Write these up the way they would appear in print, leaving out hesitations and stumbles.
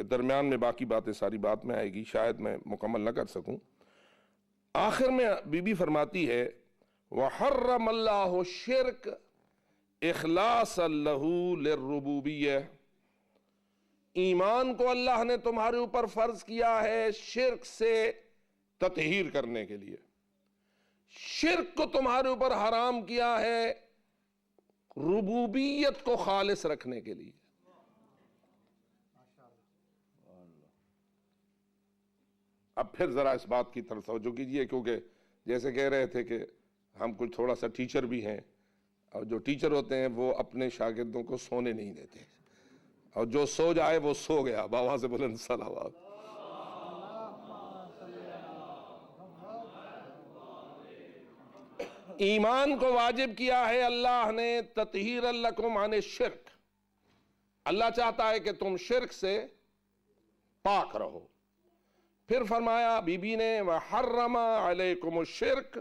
کہ درمیان میں باقی باتیں ساری بات میں آئے گی، شاید میں مکمل نہ کر سکوں۔ آخر میں بی بی فرماتی ہے وَحَرَّمَ اللَّهُ الشِّرْكَ اخلاص لَهُ لِلرُّبُوبِيَّہ، ایمان کو اللہ نے تمہارے اوپر فرض کیا ہے شرک سے تطہیر کرنے کے لیے، شرک کو تمہارے اوپر حرام کیا ہے ربوبیت کو خالص رکھنے کے لیے۔ اب پھر ذرا اس بات کی طرف توجہ کیجئے، کیونکہ جیسے کہہ رہے تھے کہ ہم کچھ تھوڑا سا ٹیچر بھی ہیں، اور جو ٹیچر ہوتے ہیں وہ اپنے شاگردوں کو سونے نہیں دیتے، اور جو سو جائے وہ سو گیا۔ بابا سے بلند صلوات۔ ایمان کو واجب کیا ہے اللہ نے تطہیر لکم عن الشرک، اللہ چاہتا ہے کہ تم شرک سے پاک رہو۔ پھر فرمایا بی بی نے وَحَرَّمَ عَلَيْكُمُ الشِّرْكَ،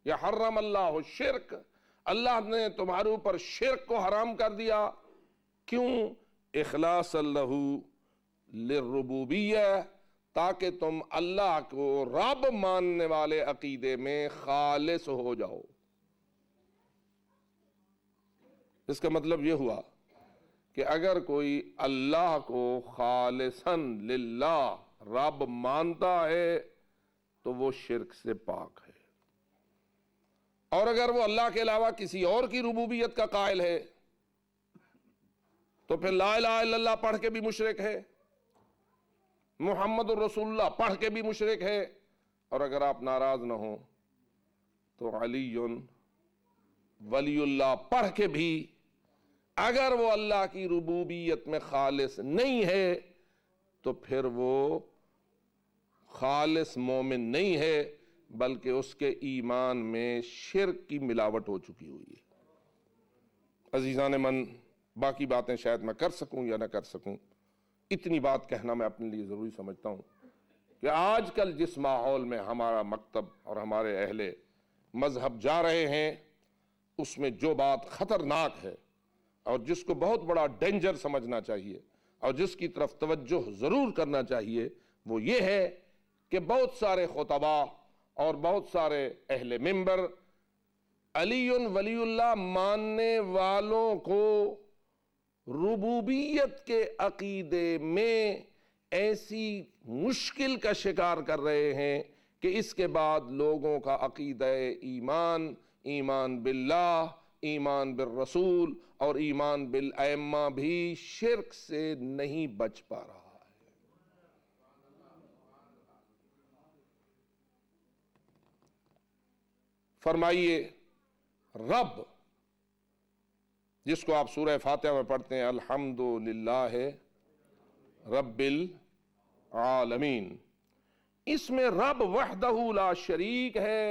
یا حرم اللہ الشرک، اللہ نے تمہارے اوپر شرک کو حرام کر دیا۔ کیوں؟ اخلاص لہ للربوبیہ، تاکہ تم اللہ کو رب ماننے والے عقیدے میں خالص ہو جاؤ۔ اس کا مطلب یہ ہوا کہ اگر کوئی اللہ کو خالصاً للہ رب مانتا ہے تو وہ شرک سے پاک ہے، اور اگر وہ اللہ کے علاوہ کسی اور کی ربوبیت کا قائل ہے تو پھر لا الہ الا اللہ پڑھ کے بھی مشرک ہے، محمد الرسول اللہ پڑھ کے بھی مشرک ہے، اور اگر آپ ناراض نہ ہوں تو علی ولی اللہ پڑھ کے بھی اگر وہ اللہ کی ربوبیت میں خالص نہیں ہے تو پھر وہ خالص مومن نہیں ہے، بلکہ اس کے ایمان میں شرک کی ملاوٹ ہو چکی ہوئی ہے۔ عزیزان من، باقی باتیں شاید میں کر سکوں یا نہ کر سکوں، اتنی بات کہنا میں اپنے لیے ضروری سمجھتا ہوں کہ آج کل جس ماحول میں ہمارا مکتب اور ہمارے اہل مذہب جا رہے ہیں، اس میں جو بات خطرناک ہے اور جس کو بہت بڑا ڈینجر سمجھنا چاہیے اور جس کی طرف توجہ ضرور کرنا چاہیے، وہ یہ ہے کہ بہت سارے خطباء اور بہت سارے اہل منبر علی ولی اللہ ماننے والوں کو ربوبیت کے عقیدے میں ایسی مشکل کا شکار کر رہے ہیں کہ اس کے بعد لوگوں کا عقیدہ ایمان، ایمان باللہ، ایمان بالرسول اور ایمان بالائمہ بھی شرک سے نہیں بچ پا رہا ہے۔ فرمائیے رب، جس کو آپ سورہ فاتحہ میں پڑھتے ہیں الحمدللہ رب العالمین، اس میں رب وحدہ لا شریک ہے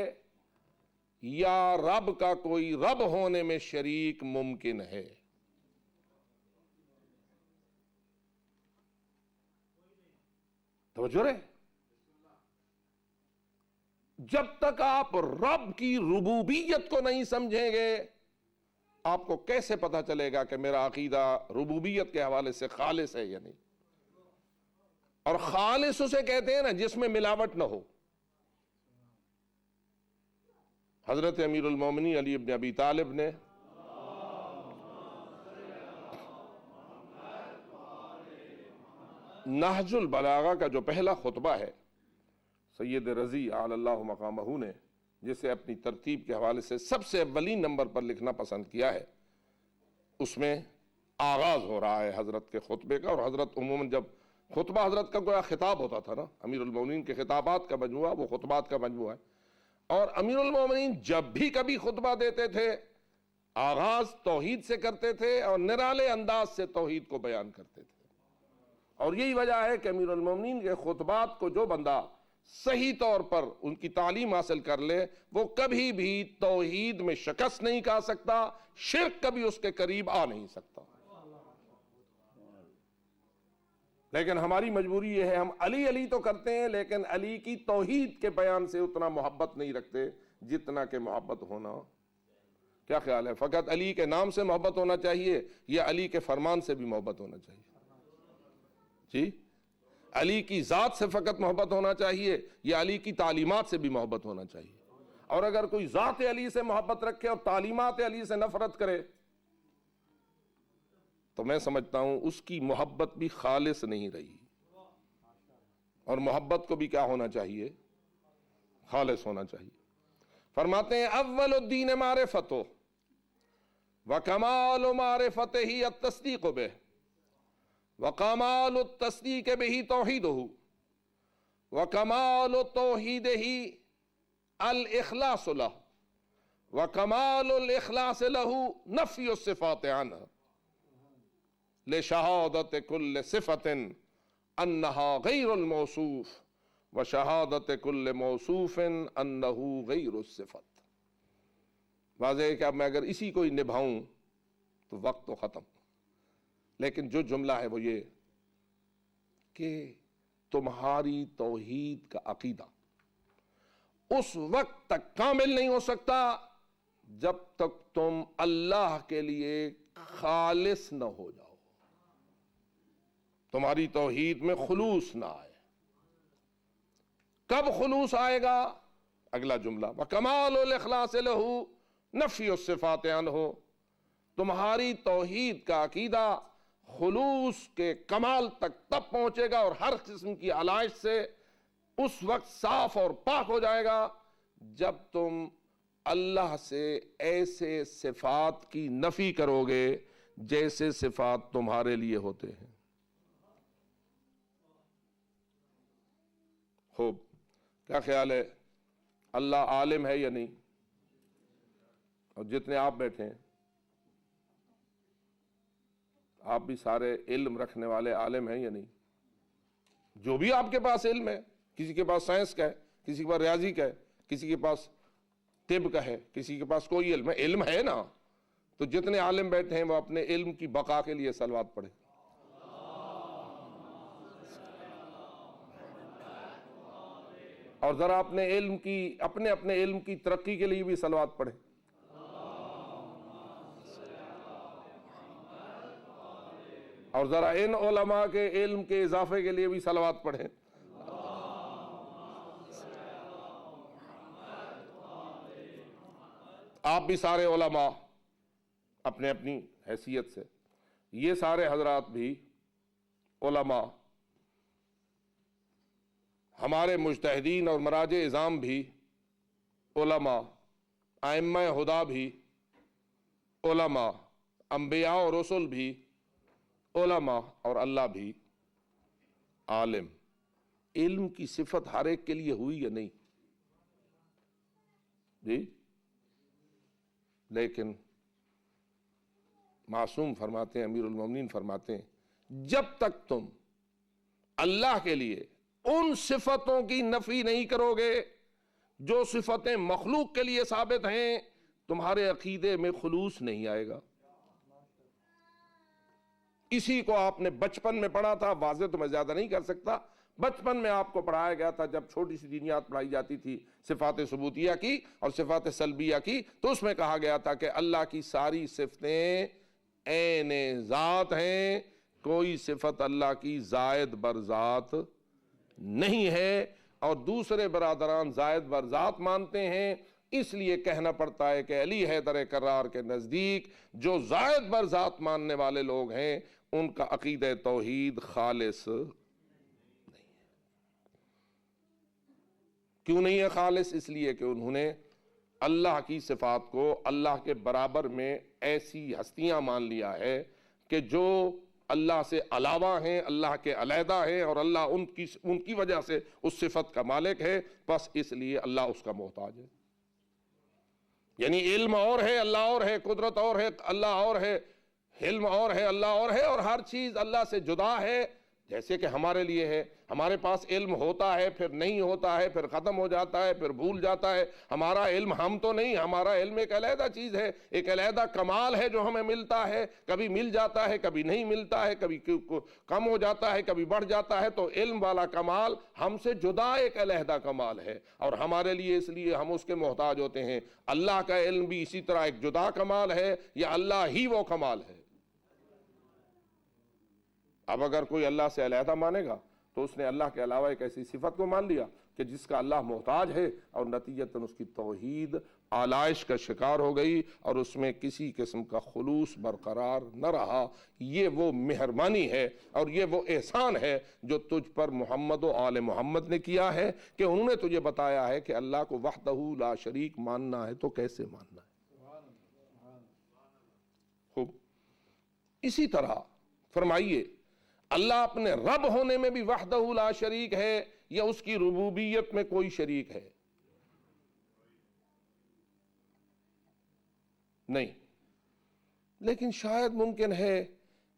یا رب کا کوئی رب ہونے میں شریک ممکن ہے؟ توجہ رہے، جب تک آپ رب کی ربوبیت کو نہیں سمجھیں گے، آپ کو کیسے پتا چلے گا کہ میرا عقیدہ ربوبیت کے حوالے سے خالص ہے یا نہیں؟ اور خالص اسے کہتے ہیں نا جس میں ملاوٹ نہ ہو۔ حضرت امیر المومنین علی ابن ابی طالب نے نہج البلاغہ کا جو پہلا خطبہ ہے، سید رضی علی اللہ مقامہ نے جسے اپنی ترتیب کے حوالے سے سب سے اولین نمبر پر لکھنا پسند کیا ہے، اس میں آغاز ہو رہا ہے حضرت کے خطبے کا۔ اور حضرت عموماً جب خطبہ حضرت کا کوئی خطاب ہوتا تھا نا، امیر المومنین کے خطابات کا مجموعہ وہ خطبات کا مجموعہ ہے، اور امیر المومنین جب بھی کبھی خطبہ دیتے تھے آغاز توحید سے کرتے تھے اور نرالے انداز سے توحید کو بیان کرتے تھے۔ اور یہی وجہ ہے کہ امیر المومنین کے خطبات کو جو بندہ صحیح طور پر ان کی تعلیم حاصل کر لے، وہ کبھی بھی توحید میں شکست نہیں کھا سکتا، شرک کبھی اس کے قریب آ نہیں سکتا۔ لیکن ہماری مجبوری یہ ہے، ہم علی علی تو کرتے ہیں لیکن علی کی توحید کے بیان سے اتنا محبت نہیں رکھتے جتنا کہ محبت ہونا۔ کیا خیال ہے، فقط علی کے نام سے محبت ہونا چاہیے یا علی کے فرمان سے بھی محبت ہونا چاہیے؟ جی، علی کی ذات سے فقط محبت ہونا چاہیے یا علی کی تعلیمات سے بھی محبت ہونا چاہیے؟ اور اگر کوئی ذات علی سے محبت رکھے اور تعلیمات علی سے نفرت کرے تو میں سمجھتا ہوں اس کی محبت بھی خالص نہیں رہی، اور محبت کو بھی کیا ہونا چاہیے؟ خالص ہونا چاہیے۔ فرماتے ہیں اول الدین معرفت وکمال معرفته التصدیق بہ وکمال التصدیق بہ توحیدہ وکمال توحیدہ الاخلاص لہ وکمال الاخلاص لہ نفی الصفات عنہ لشہادت کل صفت انہا غیر الموصوف وشہادت کل موصوف انہو غیر الصفت۔ واضح ہے کہ اب میں اگر اسی کو ہی نبھاؤں تو وقت تو ختم، لیکن جو جملہ ہے وہ یہ کہ تمہاری توحید کا عقیدہ اس وقت تک کامل نہیں ہو سکتا جب تک تم اللہ کے لیے خالص نہ ہو جاؤ، تمہاری توحید میں خلوص نہ آئے۔ کب خلوص آئے گا؟ اگلا جملہ وَكَمَالُ الْإِخْلَاصِ لَهُ نَفْيُ الصِّفَاتِ عَنْهُ، تمہاری توحید کا عقیدہ خلوص کے کمال تک تب پہنچے گا اور ہر قسم کی علائش سے اس وقت صاف اور پاک ہو جائے گا جب تم اللہ سے ایسے صفات کی نفی کرو گے جیسے صفات تمہارے لیے ہوتے ہیں۔ خوب، کیا خیال ہے؟ اللہ عالم ہے یا نہیں؟ اور جتنے آپ بیٹھے ہیں آپ بھی سارے علم رکھنے والے عالم ہیں یا نہیں؟ جو بھی آپ کے پاس علم ہے، کسی کے پاس سائنس کا ہے، کسی کے پاس ریاضی کا ہے، کسی کے پاس طب کا ہے، کسی کے پاس کوئی علم ہے، علم ہے نا، تو جتنے عالم بیٹھے ہیں وہ اپنے علم کی بقا کے لیے صلوات پڑھیں۔ اور ذرا اپنے علم کی ترقی کے لیے بھی صلوات پڑھیں۔ اور ذرا ان علماء کے علم کے اضافے کے لیے بھی صلوات پڑھیں۔ آپ بھی سارے علماء اپنے اپنی حیثیت سے، یہ سارے حضرات بھی علماء، ہمارے مجتہدین اور مراجع اعظام بھی علماء، ائمہ ہدیٰ بھی علماء، انبیاء اور رسل بھی علماء، اور اللہ بھی عالم۔ علم کی صفت ہر ایک کے لیے ہوئی یا نہیں؟ جی، لیکن معصوم فرماتے ہیں، امیر المومنین فرماتے ہیں جب تک تم اللہ کے لیے ان صفتوں کی نفی نہیں کرو گے جو صفتیں مخلوق کے لیے ثابت ہیں، تمہارے عقیدے میں خلوص نہیں آئے گا۔ اسی کو آپ نے بچپن میں پڑھا تھا، واضح تو میں زیادہ نہیں کر سکتا، بچپن میں آپ کو پڑھایا گیا تھا جب چھوٹی سی دینیات پڑھائی جاتی تھی صفات ثبوتیہ کی اور صفات سلبیہ کی، تو اس میں کہا گیا تھا کہ اللہ کی ساری صفتیں عین ذات ہیں، کوئی صفت اللہ کی زائد بر ذات نہیں ہے، اور دوسرے برادران زائد بر ذات مانتے ہیں۔ اس لیے کہنا پڑتا ہے کہ علی حیدر کرار کے نزدیک جو زائد بر ذات ماننے والے لوگ ہیں ان کا عقیدہ توحید خالص نہیں ہے۔ کیوں نہیں ہے خالص؟ اس لیے کہ انہوں نے اللہ کی صفات کو اللہ کے برابر میں ایسی ہستیاں مان لیا ہے کہ جو اللہ سے علاوہ ہیں، اللہ کے علیحدہ ہیں، اور اللہ ان کی وجہ سے اس صفت کا مالک ہے، بس اس لیے اللہ اس کا محتاج ہے۔ یعنی علم اور ہے، اللہ اور ہے، قدرت اور ہے، اللہ اور ہے، علم اور ہے، اللہ اور ہے، اور ہر چیز اللہ سے جدا ہے۔ جیسے کہ ہمارے لیے ہے، ہمارے پاس علم ہوتا ہے، پھر نہیں ہوتا ہے، پھر ختم ہو جاتا ہے، پھر بھول جاتا ہے۔ ہمارا علم ہم تو نہیں، ہمارا علم ایک علیحدہ چیز ہے، ایک علیحدہ کمال ہے جو ہمیں ملتا ہے، کبھی مل جاتا ہے، کبھی نہیں ملتا ہے، کبھی کم ہو جاتا ہے، کبھی بڑھ جاتا ہے۔ تو علم والا کمال ہم سے جدا ایک علیحدہ کمال ہے، اور ہمارے لیے اس لیے ہم اس کے محتاج ہوتے ہیں۔ اللہ کا علم بھی اسی طرح ایک جدا کمال ہے، یا اللہ ہی وہ کمال ہے؟ اب اگر کوئی اللہ سے علیحدہ مانے گا تو اس نے اللہ کے علاوہ ایک ایسی صفت کو مان لیا کہ جس کا اللہ محتاج ہے، اور نتیجتاً اس کی توحید آلائش کا شکار ہو گئی اور اس میں کسی قسم کا خلوص برقرار نہ رہا۔ یہ وہ مہربانی ہے اور یہ وہ احسان ہے جو تجھ پر محمد و آل محمد نے کیا ہے، کہ انہوں نے تجھے بتایا ہے کہ اللہ کو وحدہ لا شریک ماننا ہے تو کیسے ماننا ہے۔ خوب، اسی طرح فرمائیے، اللہ اپنے رب ہونے میں بھی وحدہ لا شریک ہے یا اس کی ربوبیت میں کوئی شریک ہے؟ نہیں، لیکن شاید ممکن ہے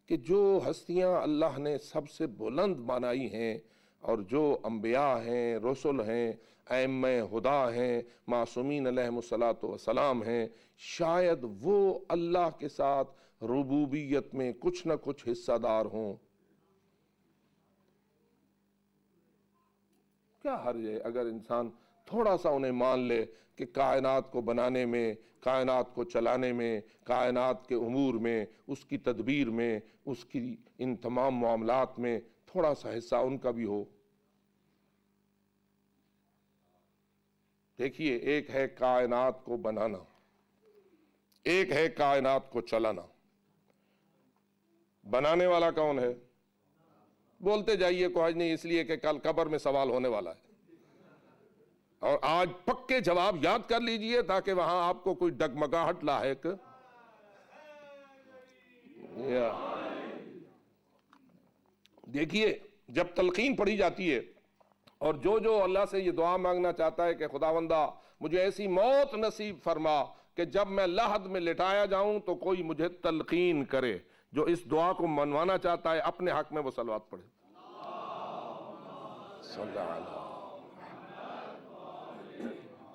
کہ جو ہستیاں اللہ نے سب سے بلند بنائی ہیں اور جو انبیاء ہیں، رسل ہیں، ائمہ ہدا ہیں، معصومین علیہم الصلاۃ والسلام ہیں، شاید وہ اللہ کے ساتھ ربوبیت میں کچھ نہ کچھ حصہ دار ہوں۔ کیا حرج ہے اگر انسان تھوڑا سا انہیں مان لے کہ کائنات کو بنانے میں، کائنات کو چلانے میں، کائنات کے امور میں، اس کی تدبیر میں، اس کی ان تمام معاملات میں تھوڑا سا حصہ ان کا بھی ہو۔ دیکھیے، ایک ہے کائنات کو بنانا، ایک ہے کائنات کو چلانا۔ بنانے والا کون ہے؟ بولتے جائیے کوئی نہیں، اس لیے کہ کل قبر میں سوال ہونے والا ہے، اور آج پکے جواب یاد کر لیجئے تاکہ وہاں آپ کو کوئی ڈگمگاہٹ لاحق۔ دیکھیے، جب تلقین پڑھی جاتی ہے اور جو اللہ سے یہ دعا مانگنا چاہتا ہے کہ خداوندہ مجھے ایسی موت نصیب فرما کہ جب میں لحد میں لٹایا جاؤں تو کوئی مجھے تلقین کرے، جو اس دعا کو منوانا چاہتا ہے اپنے حق میں وہ صلوات پڑھے۔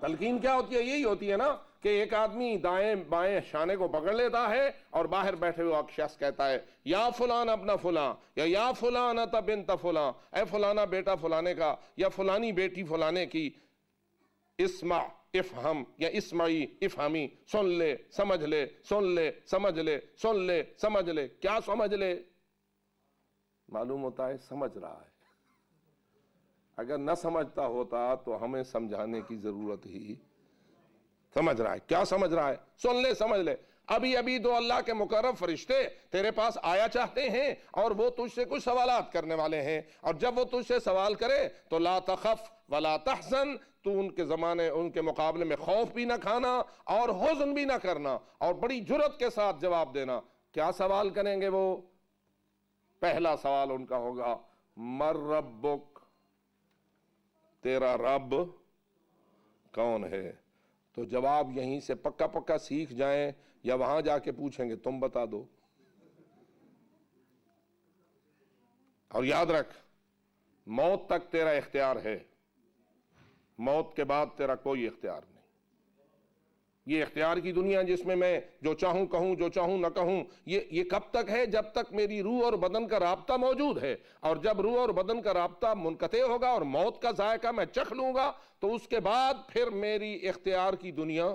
تلقین کیا ہوتی ہے؟ یہی ہوتی ہے نا کہ ایک آدمی دائیں بائیں شانے کو پکڑ لیتا ہے اور باہر بیٹھے ہوئے شخص کہتا ہے یا فلان ابن فلاں، یا فلانۃ بنت فلاں، اے فلانا بیٹا فلانے کا، یا فلانی بیٹی فلانے کی، اسمع افہم یا اسمعی افہمی، سن لے سمجھ لے، سن لے سمجھ لے، سن لے سمجھ لے۔ کیا سمجھ لے؟ معلوم ہوتا ہے سمجھ رہا ہے۔ اگر نہ سمجھتا ہوتا تو ہمیں سمجھانے کی ضرورت ہی۔ سمجھ رہا ہے، کیا سمجھ رہا ہے؟ سن لے سمجھ لے۔ ابھی دو اللہ کے مقرب فرشتے تیرے پاس آیا چاہتے ہیں اور وہ تجھ سے کچھ سوالات کرنے والے ہیں، اور جب وہ تجھ سے سوال کرے تو لا تخف ولا تحزن، تو ان کے مقابلے میں خوف بھی نہ کھانا اور حزن بھی نہ کرنا، اور بڑی جرات کے ساتھ جواب دینا۔ کیا سوال کریں گے وہ؟ پہلا سوال ان کا ہوگا من ربک، تیرا رب کون ہے؟ تو جواب یہیں سے پکا سیکھ جائیں یا وہاں جا کے پوچھیں گے تم بتا دو۔ اور یاد رکھ، موت تک تیرا اختیار ہے، موت کے بعد تیرا کوئی اختیار نہیں۔ یہ اختیار کی دنیا جس میں میں جو چاہوں کہوں، جو چاہوں نہ کہوں، یہ کب تک ہے؟ جب تک میری روح اور بدن کا رابطہ موجود ہے، اور جب روح اور بدن کا رابطہ منقطع ہوگا اور موت کا ذائقہ میں چکھ لوں گا تو اس کے بعد پھر میری اختیار کی دنیا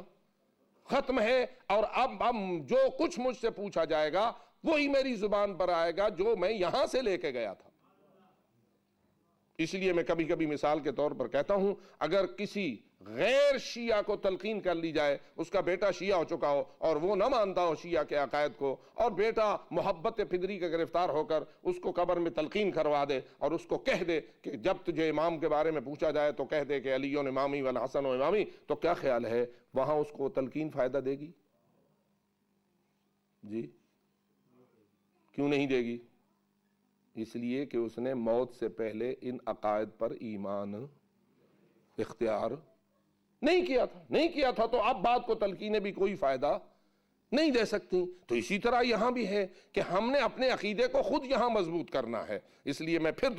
ختم ہے، اور اب جو کچھ مجھ سے پوچھا جائے گا وہی میری زبان پر آئے گا جو میں یہاں سے لے کے گیا تھا۔ اس لیے میں کبھی کبھی مثال کے طور پر کہتا ہوں، اگر کسی غیر شیعہ کو تلقین کر لی جائے، اس کا بیٹا شیعہ ہو چکا ہو اور وہ نہ مانتا ہو شیعہ کے عقائد کو، اور بیٹا محبت فدری کا گرفتار ہو کر اس کو قبر میں تلقین کروا دے اور اس کو کہہ دے کہ جب تجھے امام کے بارے میں پوچھا جائے تو کہہ دے کہ علی امامی والحسن امامی، تو کیا خیال ہے وہاں اس کو تلقین فائدہ دے گی؟ جی کیوں نہیں دے گی؟ اس لیے کہ اس نے موت سے پہلے ان عقائد پر ایمان اختیار نہیں کیا تھا، تو اب بات کو تلقینیں بھی کوئی فائدہ نہیں دے سکتی۔ تو اسی طرح یہاں بھی ہے کہ ہم نے اپنے عقیدے کو خود یہاں مضبوط کرنا ہے۔ اس لیے میں پھر